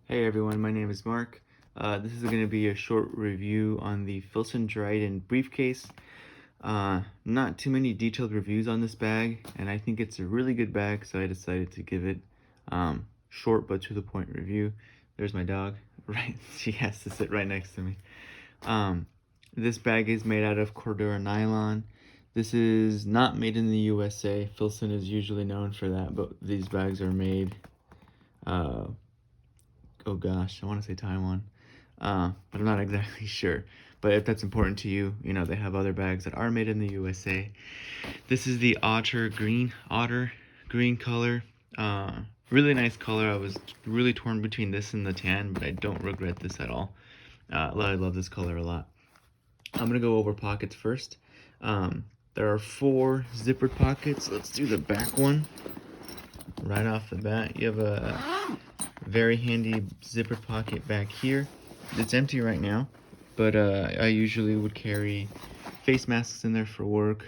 Hey everyone, my name is Mark. This is going to be a short review on the Filson Dryden Briefcase. Not too many detailed reviews on this bag, and I think it's a really good bag, so I decided to give it short but to the point review. There's my dog, right? She has to sit right next to me. This bag is made out of cordura nylon. This is not made in the USA. Filson is usually known for that, but these bags are made oh gosh, I want to say Taiwan, but I'm not exactly sure. But if that's important to you, you know, they have other bags that are made in the USA. This is the otter green color. Really nice color. I was really torn between this and the tan, but I don't regret this at all. I love this color a lot. I'm gonna go over pockets first. There are 4 zippered pockets. Let's do the back one. Right off the bat, you have a very handy zipper pocket back here. It's empty right now, but I usually would carry face masks in there for work.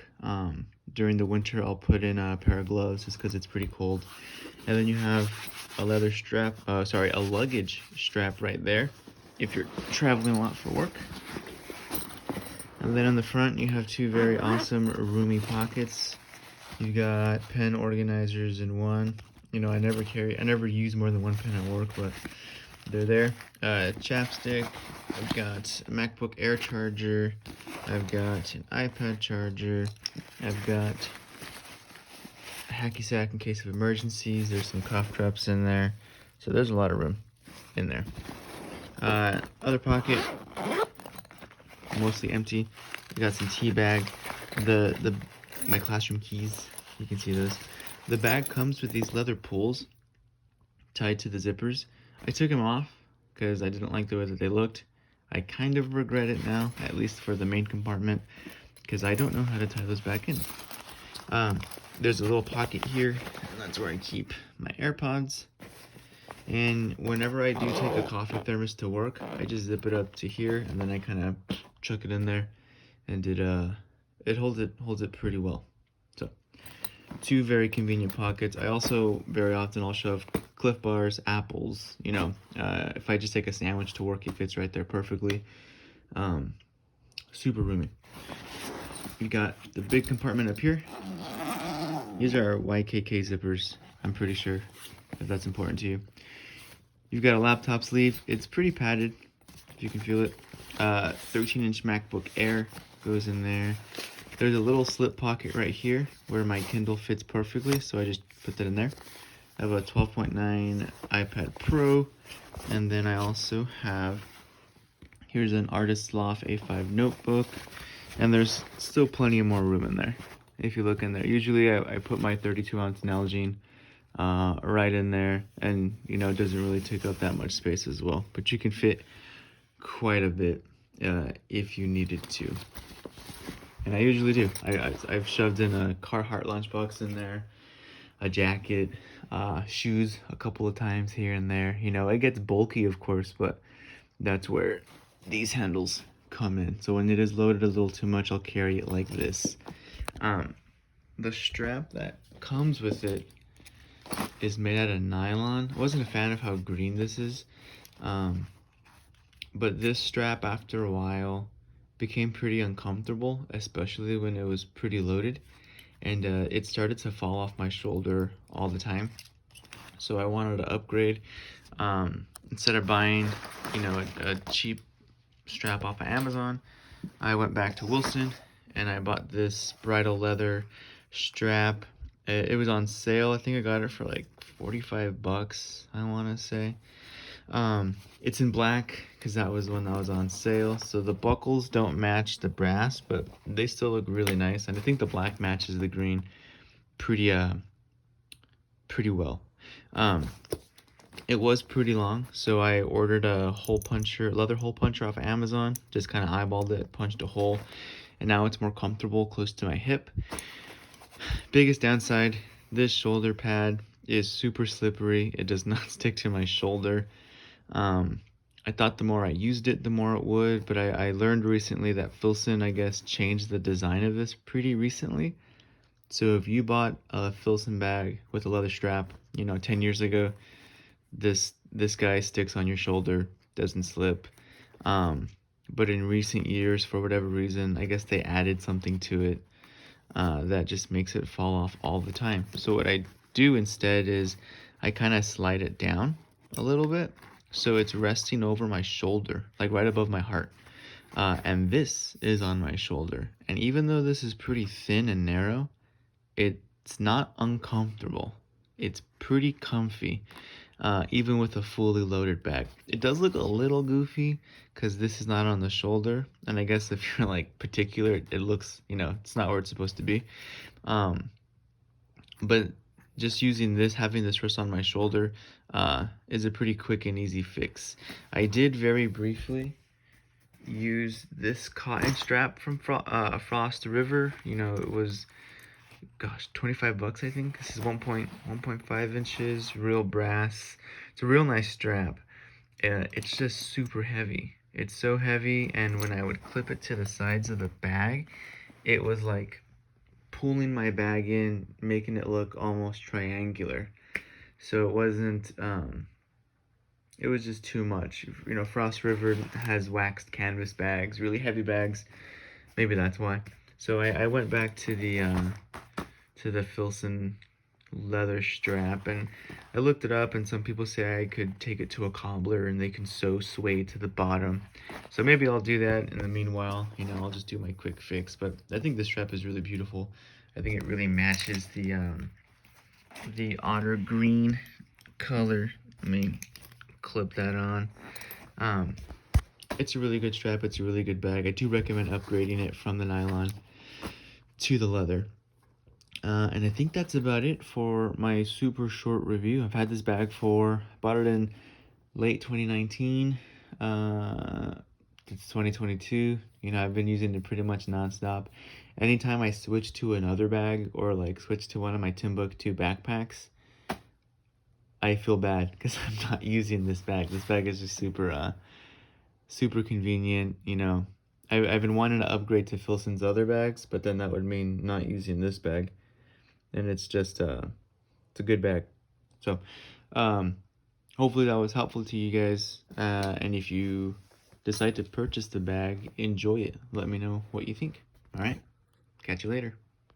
During the winter, I'll put in a pair of gloves just because it's pretty cold. And then you have a leather strap, a luggage strap right there if you're traveling a lot for work. And then on the front, you have 2 very awesome roomy pockets. You got pen organizers in one. You know, I never use more than 1 pen at work, but they're there. Chapstick. I've got a MacBook Air charger. I've got an iPad charger. I've got a hacky sack in case of emergencies. There's some cough drops in there. So there's a lot of room in there. Other pocket, mostly empty. I got some tea bag. My classroom keys, you can see those. The bag comes with these leather pulls tied to the zippers. I took them off because I didn't like the way that they looked. I kind of regret it now, at least for the main compartment, because I don't know how to tie those back in. There's a little pocket here, and that's where I keep my AirPods. And whenever I do take a coffee thermos to work, I just zip it up to here, and then I kind of chuck it in there, and it holds it pretty well. So 2 very convenient pockets. I also very often I'll shove Cliff Bars, apples. You know, if I just take a sandwich to work, it fits right there perfectly. Super roomy. You got the big compartment up here. These are YKK zippers, I'm pretty sure, if that's important to you. You've got a laptop sleeve. It's pretty padded, if you can feel it. 13-inch MacBook Air goes in there. There's a little slip pocket right here where my Kindle fits perfectly, so I just put that in there. I have a 12.9 iPad Pro, and then I also have, here's an Artist Loft A5 notebook, and there's still plenty of more room in there. If you look in there, usually I put my 32-ounce Nalgene right in there, and you know, it doesn't really take up that much space as well, but you can fit quite a bit if you needed to. And I usually do. I've shoved in a Carhartt lunchbox in there, a jacket, shoes a couple of times here and there. You know, it gets bulky, of course, but that's where these handles come in. So when it is loaded a little too much, I'll carry it like this. The strap that comes with it is made out of nylon. I wasn't a fan of how green this is, but this strap, after a while, became pretty uncomfortable, especially when it was pretty loaded, and it started to fall off my shoulder all the time. So I wanted to upgrade. Instead of buying, you know, a cheap strap off of Amazon, I went back to Wilson and I bought this bridal leather strap. It was on sale. I think I got it for like 45 bucks, I want to say. It's in black because that was when that was on sale. So the buckles don't match the brass, but they still look really nice. And I think the black matches the green pretty well. It was pretty long, so I ordered a leather hole puncher off of Amazon. Just kind of eyeballed it, punched a hole, and now it's more comfortable close to my hip. Biggest downside, this shoulder pad is super slippery. It does not stick to my shoulder. I thought the more I used it, the more it would, but I learned recently that Filson, I guess, changed the design of this pretty recently. So if you bought a Filson bag with a leather strap, you know, 10 years ago, this guy sticks on your shoulder, doesn't slip. But in recent years, for whatever reason, I guess they added something to it that just makes it fall off all the time. So what I do instead is I kind of slide it down a little bit so it's resting over my shoulder, like right above my heart. And this is on my shoulder. And even though this is pretty thin and narrow, it's not uncomfortable. It's pretty comfy, even with a fully loaded bag. It does look a little goofy because this is not on the shoulder. And I guess if you're like particular, it looks, it's not where it's supposed to be. But just using this, having this rest on my shoulder, is a pretty quick and easy fix. I did very briefly use this cotton strap from Frost River. It was, gosh, 25 bucks, I think. This is 1.5 inches, real brass. It's a real nice strap. It's just super heavy. It's so heavy, and when I would clip it to the sides of the bag, it was like pulling my bag in, making it look almost triangular. So it wasn't, it was just too much. Frost River has waxed canvas bags, really heavy bags. Maybe that's why. So I went back to the Filson leather strap, and I looked it up, and some people say I could take it to a cobbler and they can sew suede to the bottom. So maybe I'll do that. In the meanwhile, I'll just do my quick fix. But I think this strap is really beautiful. I think it really matches the otter green color. Let me clip that on. It's a really good strap. It's a really good bag. I do recommend upgrading it from the nylon to the leather. And I think that's about it for my super short review. I've had this bag bought it in late 2019. It's 2022. I've been using it pretty much nonstop. Anytime I switch to another bag or like switch to one of my Timbuktu backpacks, I feel bad because I'm not using this bag. This bag is just super convenient. I've been wanting to upgrade to Filson's other bags, but then that would mean not using this bag. And it's just, it's a good bag. So, hopefully that was helpful to you guys. And if you decide to purchase the bag, enjoy it. Let me know what you think. All right. Catch you later.